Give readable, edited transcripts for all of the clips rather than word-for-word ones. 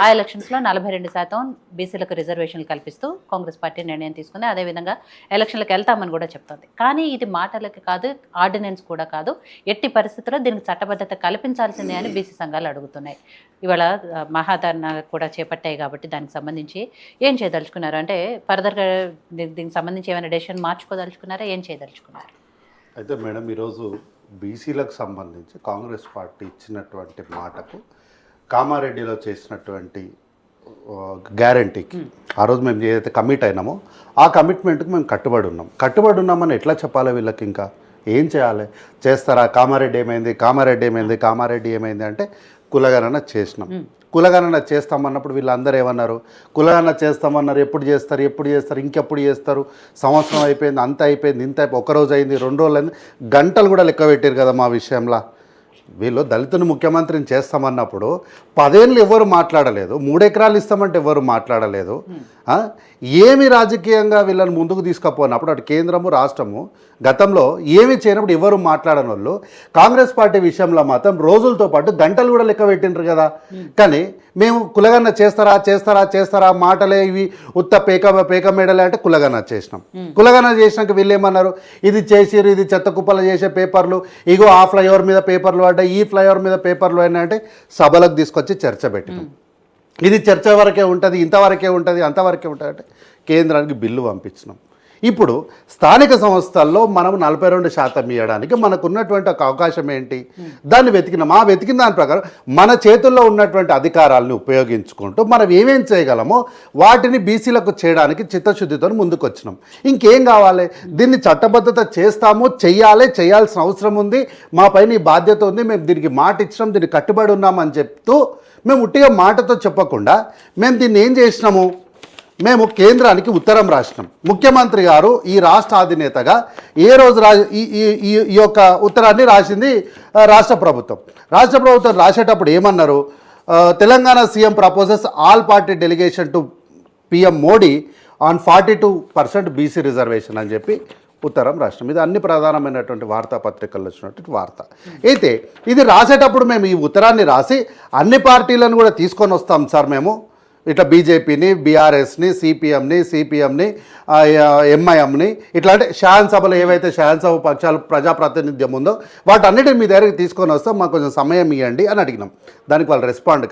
ఆ ఎలక్షన్స్లో 42% బీసీలకు రిజర్వేషన్లు కల్పిస్తూ కాంగ్రెస్ పార్టీ నిర్ణయం తీసుకుంది. అదేవిధంగా ఎలక్షన్లకు వెళ్తామని కూడా చెప్తోంది. కానీ ఇది మాటలకి కాదు, ఆర్డినెన్స్ కూడా కాదు, ఎట్టి పరిస్థితుల్లో దీనికి చట్టబద్ధత కల్పించాల్సిందే అని బీసీ సంఘాలు అడుగుతున్నాయి. ఇవాళ మహాధర్నా కూడా చేపట్టాయి కాబట్టి దానికి సంబంధించి ఏం చేయదలుచుకున్నారు? అంటే ఫర్దర్గా దీనికి సంబంధించి ఏమైనా డెసిషన్ మార్చుకోదలుచుకున్నారా? ఏం చేయదలుచుకున్నారు? అయితే మేడం, ఈరోజు బీసీలకు సంబంధించి కాంగ్రెస్ పార్టీ ఇచ్చినటువంటి మాటకు, కామారెడ్డిలో చేసినటువంటి గ్యారంటీకి, ఆ రోజు మేము ఏదైతే కమిట్ అయినామో ఆ కమిట్మెంట్కి మేము కట్టుబడి ఉన్నామని ఎట్లా చెప్పాలి వీళ్ళకి? ఇంకా ఏం చేయాలి? చేస్తారా? కామారెడ్డి ఏమైంది అంటే కులగణన చేసినాం. కులగణన చేస్తామన్నప్పుడు వీళ్ళందరూ ఏమన్నారు? కులగణన చేస్తామన్నారు, ఎప్పుడు చేస్తారు, ఇంకెప్పుడు చేస్తారు, సంవత్సరం అయిపోయింది, అంత అయిపోయింది, ఇంత అయిపోయింది, ఒకరోజు అయింది, 2 రోజులు అయింది, గంటలు కూడా లెక్క పెట్టారు కదా మా విషయంలో. వీళ్ళు దళితుని ముఖ్యమంత్రిని చేస్తామన్నప్పుడు 10 ఏళ్ళు ఎవరు మాట్లాడలేదు, 3 ఎకరాలు ఇస్తామంటే ఎవరు మాట్లాడలేదు. ఏమి రాజకీయంగా వీళ్ళని ముందుకు తీసుకుపోయినప్పుడు అటు కేంద్రము రాష్ట్రము గతంలో ఏమి చేయనప్పుడు ఎవరు మాట్లాడని వాళ్ళు కాంగ్రెస్ పార్టీ విషయంలో మాత్రం రోజులతో పాటు గంటలు కూడా లెక్క పెట్టిండ్రు కదా. కానీ మేము కులగన్న చేస్తారా మాటలే ఇవి ఉత్త పేక మేడలే అంటే కులగన్న చేసినాం. కులగన్న చేసినాక వీళ్ళు ఏమన్నారు? ఇది చేసిరు, ఇది చెత్త కుప్పలు చేసే పేపర్లు, ఇగో ఆ ఫ్లైఓవర్ మీద పేపర్లు పడ్డాయి, ఈ ఫ్లైఓవర్ మీద పేపర్లు అయినా అంటే సభలకు తీసుకొచ్చి చర్చ పెట్టినాం. ఇది చర్చ వరకే ఉంటుంది, ఇంతవరకే ఉంటుంది, అంతవరకే ఉంటుంది అంటే కేంద్రానికి బిల్లు పంపించినాం. ఇప్పుడు స్థానిక సంస్థల్లో మనం 42% ఇవ్వడానికి మనకున్నటువంటి ఒక అవకాశం ఏంటి? దాన్ని వెతికినాం. వెతికిన దాని ప్రకారం మన చేతుల్లో ఉన్నటువంటి అధికారాలను ఉపయోగించుకుంటూ మనం ఏమేం చేయగలమో వాటిని బీసీలకు చేయడానికి చిత్తశుద్ధితో ముందుకు వచ్చినాం. ఇంకేం కావాలి? దీన్ని చట్టబద్ధత చేయాల్సిన అవసరం ఉంది, మా పైన ఈ బాధ్యత ఉంది, మేము దీనికి మాట ఇచ్చినాం, దీనికి కట్టుబడి ఉన్నామని చెప్తూ మేము ఉట్టిగా మాటతో చెప్పకుండా మేము దీన్ని ఏం చేసినాము? మేము కేంద్రానికి ఉత్తరం రాసినాం. ముఖ్యమంత్రి గారు ఈ రాష్ట్ర అధినేతగా ఏ రోజు ఈ యొక్క ఉత్తరాన్ని రాసింది రాష్ట్ర ప్రభుత్వం రాసేటప్పుడు ఏమన్నారు? Telangana CM proposes all party delegation to PM Modi on 42% BC reservation అని చెప్పి ఉత్తరం రాష్ట్రం. ఇది అన్ని ప్రధానమైనటువంటి వార్తాపత్రికల్లో వచ్చినటువంటి వార్త. అయితే ఇది రాసేటప్పుడు మేము ఈ ఉత్తరాన్ని రాసి అన్ని పార్టీలను కూడా తీసుకొని వస్తాం సార్, మేము ఇట్లా బీజేపీని, బీఆర్ఎస్ని, సిపిఎంని, ఎంఐఎంని, ఇట్లా అంటే శాసనసభలో ఏవైతే శాసనసభ పక్షాలు ప్రజాప్రాతినిధ్యం ఉందో వాటన్నిటిని మీ దగ్గరికి తీసుకొని వస్తాం, మాకు కొంచెం సమయం ఇవ్వండి అని అడిగినాం. దానికి వాళ్ళు రెస్పాండ్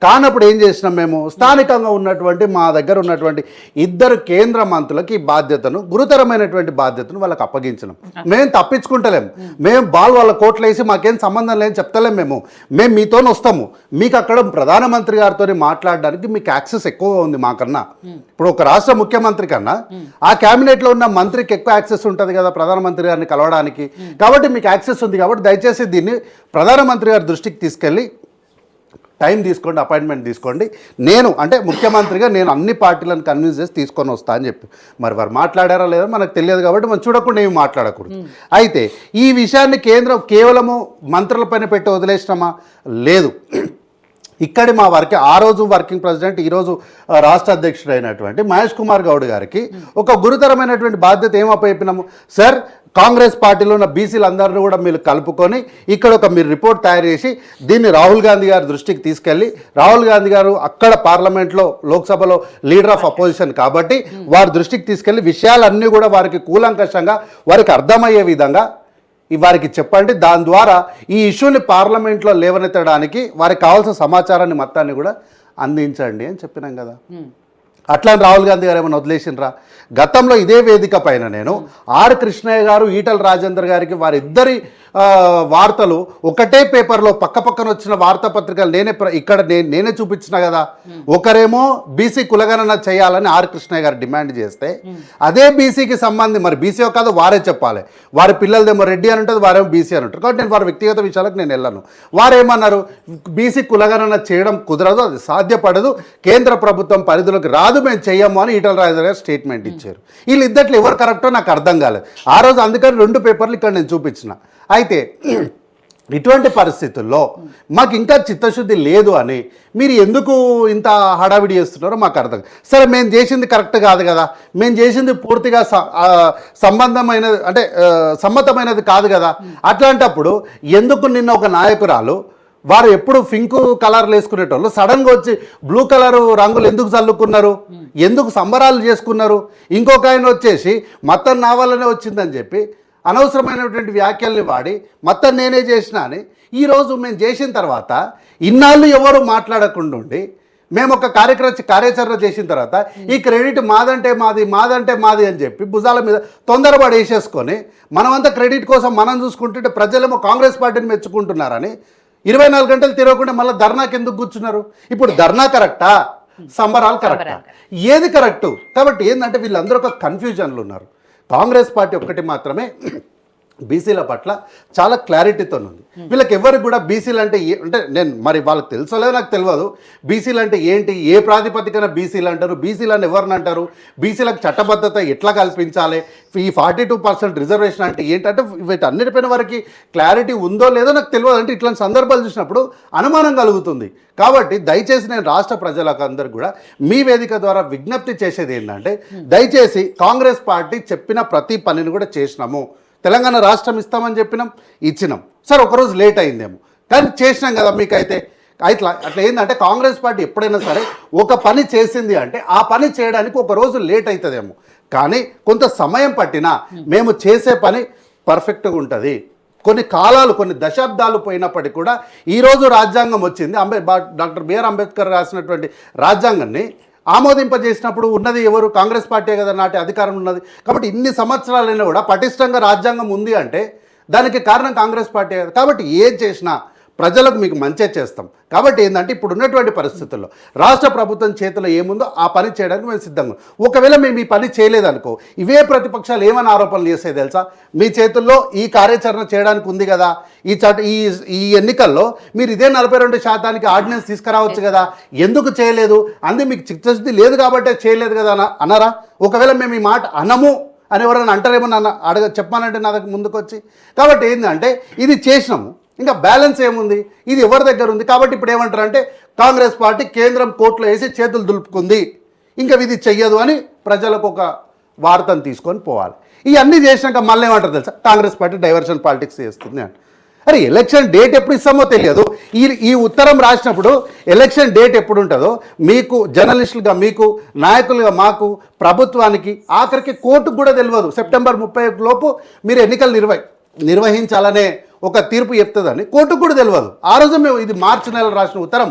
కానప్పుడు ఏం చేసినాం? మేము స్థానికంగా ఉన్నటువంటి మా దగ్గర ఉన్నటువంటి 2 కేంద్ర మంత్రులకి ఈ బాధ్యతను, గురుతరమైనటువంటి బాధ్యతను వాళ్ళకి అప్పగించినాం. మేము తప్పించుకుంటలేము, మేము వాళ్ళ కోట్లు వేసి మాకేం సంబంధం లేని చెప్తలేము. మేము మీతో వస్తాము, మీకు అక్కడ ప్రధానమంత్రి గారితో మాట్లాడడానికి మీకు యాక్సెస్ ఎక్కువగా ఉంది మాకన్నా. ఇప్పుడు ఒక రాష్ట్ర ముఖ్యమంత్రి కన్నా ఆ క్యాబినెట్లో ఉన్న మంత్రికి ఎక్కువ యాక్సెస్ ఉంటుంది కదా ప్రధానమంత్రి గారిని కలవడానికి. కాబట్టి మీకు యాక్సెస్ ఉంది, కాబట్టి దయచేసి దీన్ని ప్రధానమంత్రి గారి దృష్టికి తీసుకెళ్ళి టైం తీసుకోండి, అపాయింట్మెంట్ తీసుకోండి, నేను అంటే ముఖ్యమంత్రిగా నేను అన్ని పార్టీలను కన్విన్స్ చేసి తీసుకొని వస్తా అని చెప్పి. మరి వారు మాట్లాడారా లేదో మనకు తెలియదు కాబట్టి మనం చూడకుండా ఏమి మాట్లాడకూడదు. అయితే ఈ విషయాన్ని కేంద్రం కేవలము మంత్రులపైన పెట్టి వదిలేసినామా? లేదు. ఇక్కడి మా ఆ రోజు వర్కింగ్ ప్రెసిడెంట్, ఈరోజు రాష్ట్ర అధ్యక్షుడు అయినటువంటి మహేష్ కుమార్ గౌడ్ గారికి ఒక గురుతరమైనటువంటి బాధ్యత ఏం అప్పచెప్పినాము? సార్, కాంగ్రెస్ పార్టీలో ఉన్న బీసీలందరినీ కూడా మీరు కలుపుకొని ఇక్కడ మీరు రిపోర్ట్ తయారు చేసి దీన్ని రాహుల్ గాంధీ గారి దృష్టికి తీసుకెళ్ళి, రాహుల్ గాంధీ గారు అక్కడ పార్లమెంట్లో లోక్సభలో లీడర్ ఆఫ్ అపోజిషన్ కాబట్టి వారి దృష్టికి తీసుకెళ్ళి విషయాలన్నీ కూడా వారికి కూలంకషంగా వారికి అర్థమయ్యే విధంగా వారికి చెప్పండి. దాని ద్వారా ఈ ఇష్యూని పార్లమెంట్లో లేవనెత్తడానికి వారికి కావాల్సిన సమాచారాన్ని మొత్తాన్ని కూడా అందించండి అని చెప్పినాం కదా. అట్లా రాహుల్ గాంధీ గారు ఏమైనా వదిలేసినరా? గతంలో ఇదే వేదిక పైన నేను ఆర్ కృష్ణయ్య గారు, ఈటల రాజేందర్ గారికి వారిద్దరి వార్తలు ఒకటే పేపర్లో పక్కన వచ్చిన వార్తాపత్రికలు నేనే చూపించిన కదా. ఒకరేమో బీసీ కులగణన చేయాలని ఆర్ కృష్ణయ్య గారు డిమాండ్ చేస్తే అదే బీసీకి సంబంధించి, మరి బీసీ కాదు వారే చెప్పాలి, వారి పిల్లలదేమో రెడ్డి అని ఉంటుంది, వారేమో బీసీ అని ఉంటారు. కాబట్టి నేను వారి వ్యక్తిగత విషయాలకు నేను వెళ్ళను. వారేమన్నారు? బీసీ కులగణన చేయడం కుదరదు, అది సాధ్యపడదు, కేంద్ర ప్రభుత్వం పరిధిలోకి రాదు, మేము చెయ్యము అని ఈటల రాజేందర్ గారు స్టేట్మెంట్ ఇచ్చారు. వీళ్ళిద్దట్లో ఎవరు కరెక్టో నాకు అర్థం కాలేదు ఆ రోజు. అందుకని 2 పేపర్లు ఇక్కడ నేను చూపించిన. అయితే ఇటువంటి పరిస్థితుల్లో మాకు ఇంకా చిత్తశుద్ధి లేదు అని మీరు ఎందుకు ఇంత హడావిడి చేస్తున్నారో మాకు అర్థం. సరే, మేము చేసింది కరెక్ట్ కాదు కదా, మేము చేసింది పూర్తిగా సమ్మతమైనది కాదు కదా. అట్లాంటప్పుడు ఎందుకు నిన్న ఒక నాయకురాలు వారు ఎప్పుడు పింక్ కలర్లు వేసుకునేటోళ్ళు సడన్గా వచ్చి బ్లూ కలర్ రంగులు ఎందుకు చల్లుకున్నారు, ఎందుకు సంబరాలు చేసుకున్నారు? ఇంకొక ఆయన వచ్చేసి మొత్తం నా వల్లనే వచ్చిందని చెప్పి అనవసరమైనటువంటి వ్యాఖ్యల్ని వాడి మొత్తం నేనే చేసిన అని ఈరోజు మేము చేసిన తర్వాత ఇన్నాళ్ళు ఎవరు మాట్లాడకుండా ఉండి మేము ఒక కార్యాచరణ చేసిన తర్వాత ఈ క్రెడిట్ మాదంటే మాది అని చెప్పి భుజాల మీద తొందరపడి వేసేసుకొని మనమంతా క్రెడిట్ కోసం మనం చూసుకుంటుంటే ప్రజలేమో కాంగ్రెస్ పార్టీని మెచ్చుకుంటున్నారని 24 గంటలు తిరగకుండా మళ్ళీ ధర్నాకి ఎందుకు కూర్చున్నారు? ఇప్పుడు ధర్నా కరెక్టా, సంబరాలు కరెక్టా, ఏది కరెక్టు? కాబట్టి ఏంటంటే వీళ్ళందరూ ఒక కన్ఫ్యూజన్లు ఉన్నారు. కాంగ్రెస్ పార్టీ ఒక్కటి మాత్రమే బీసీల పట్ల చాలా క్లారిటీతో ఉంది. వీళ్ళకి ఎవరికి కూడా బీసీలు అంటే అంటే నేను మరి వాళ్ళకి తెలుసో లేదో నాకు తెలియదు. బీసీలు అంటే ఏంటి, ఏ ప్రాతిపదికన బీసీలు అంటారు, బీసీలు అని ఎవరిని అంటారు, బీసీలకు చట్టబద్ధత ఎట్లా కల్పించాలి, ఈ 42% రిజర్వేషన్ అంటే ఏంటంటే వీటన్నిటిపైన వరకు క్లారిటీ ఉందో లేదో నాకు తెలియదు. అంటే ఇట్లాంటి సందర్భాలు చూసినప్పుడు అనుమానం కలుగుతుంది. కాబట్టి దయచేసి నేను రాష్ట్ర ప్రజలకు అందరికీ కూడా మీ వేదిక ద్వారా విజ్ఞప్తి చేసేది ఏంటంటే దయచేసి కాంగ్రెస్ పార్టీ చెప్పిన ప్రతి పనిని కూడా చేసినాము. తెలంగాణ రాష్ట్రం ఇస్తామని చెప్పినాం, ఇచ్చినాం. సరే ఒకరోజు లేట్ అయిందేమో కానీ చేసినాం కదా. మీకైతే అట్లా ఏంటంటే కాంగ్రెస్ పార్టీ ఎప్పుడైనా సరే ఒక పని చేసింది అంటే ఆ పని చేయడానికి ఒక రోజు లేట్ అవుతుందేమో కానీ కొంత సమయం పట్టినా మేము చేసే పని పర్ఫెక్ట్గా ఉంటుంది. కొన్ని కాలాలు కొన్ని దశాబ్దాలు పోయినప్పటికీ కూడా ఈరోజు రాజ్యాంగం వచ్చింది. డాక్టర్ బిఆర్ అంబేద్కర్ రాసినటువంటి రాజ్యాంగాన్ని ఆమోదింపజేసినప్పుడు ఉన్నది ఎవరు? కాంగ్రెస్ పార్టీ కదా, నాటి అధికారం ఉన్నది. కాబట్టి ఇన్ని సంవత్సరాలైనా కూడా పటిష్టంగా రాజ్యాంగం ఉంది అంటే దానికి కారణం కాంగ్రెస్ పార్టీ కదా. కాబట్టి ఏం చేసినా ప్రజలకు మీకు మంచే చేస్తాం. కాబట్టి ఏంటంటే ఇప్పుడు ఉన్నటువంటి పరిస్థితుల్లో రాష్ట్ర ప్రభుత్వం చేతిలో ఏముందో ఆ పని చేయడానికి మేము సిద్ధంగా. ఒకవేళ మేము ఈ పని చేయలేదనుకో ఇవే ప్రతిపక్షాలు ఏమైనా ఆరోపణలు చేస్తాయి తెలుసా? మీ చేతుల్లో ఈ కార్యాచరణ చేయడానికి ఉంది కదా, ఈ ఎన్నికల్లో మీరు ఇదే 42% ఆర్డినెన్స్ తీసుకురావచ్చు కదా, ఎందుకు చేయలేదు? అందు మీకు చిత్తశుద్ధి లేదు కాబట్టే చేయలేదు కదా అన్నారా? ఒకవేళ మేము ఈ మాట అనము అని ఎవరైనా అంటారేమో నన్ను చెప్పానంటే నా దగ్గర ముందుకు వచ్చి. కాబట్టి ఏంటంటే ఇది చేసినాము, ఇంకా బ్యాలెన్స్ ఏముంది, ఇది ఎవరి దగ్గర ఉంది. కాబట్టి ఇప్పుడు ఏమంటారు అంటే కాంగ్రెస్ పార్టీ కేంద్రం కోర్టులో వేసి చేతులు దులుపుకుంది, ఇంకా ఇది చెయ్యదు అని ప్రజలకు ఒక వార్తను తీసుకొని పోవాలి. ఇవన్నీ చేసినాక మళ్ళీ ఏమంటారు తెలుసా? కాంగ్రెస్ పార్టీ డైవర్షన్ పాలిటిక్స్ చేస్తుంది అని. అరే ఎలక్షన్ డేట్ ఎప్పుడు ఇస్తామో తెలియదు. ఈ ఉత్తరం రాసినప్పుడు ఎలక్షన్ డేట్ ఎప్పుడు ఉంటుందో మీకు జర్నలిస్టులుగా, మీకు నాయకులుగా, మాకు ప్రభుత్వానికి ఆఖరికి కోర్టుకు కూడా తెలియదు. సెప్టెంబర్ 30 లోపు మీరు ఎన్నికలు నిర్వహించాలనే ఒక తీర్పు చెప్తుందని కోర్టుకు కూడా తెలియదు. ఆ రోజు మేము ఇది మార్చి నెల రాసిన ఉత్తరం.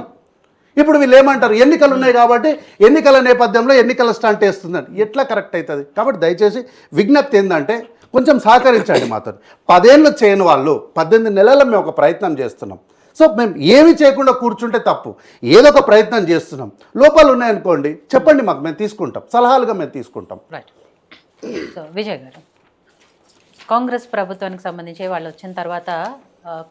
ఇప్పుడు వీళ్ళు ఏమంటారు? ఎన్నికలు ఉన్నాయి కాబట్టి ఎన్నికల నేపథ్యంలో ఎన్నికల స్టంట్ వేస్తుందని. ఎట్లా కరెక్ట్ అవుతుంది? కాబట్టి దయచేసి విజ్ఞప్తి ఏంటంటే కొంచెం సహకరించండి మాతో. 10 ఏళ్ళు చేయని వాళ్ళు 18 నెలల్లో మేము ఒక ప్రయత్నం చేస్తున్నాం. సో మేము ఏమి చేయకుండా కూర్చుంటే తప్పు, ఏదో ఒక ప్రయత్నం చేస్తున్నాం. లోపాలు ఉన్నాయనుకోండి చెప్పండి మాకు, మేము తీసుకుంటాం, సలహాలుగా మేము తీసుకుంటాం. రైట్. సో విజయ్ గారు, కాంగ్రెస్ ప్రభుత్వానికి సంబంధించి వాళ్ళు వచ్చిన తర్వాత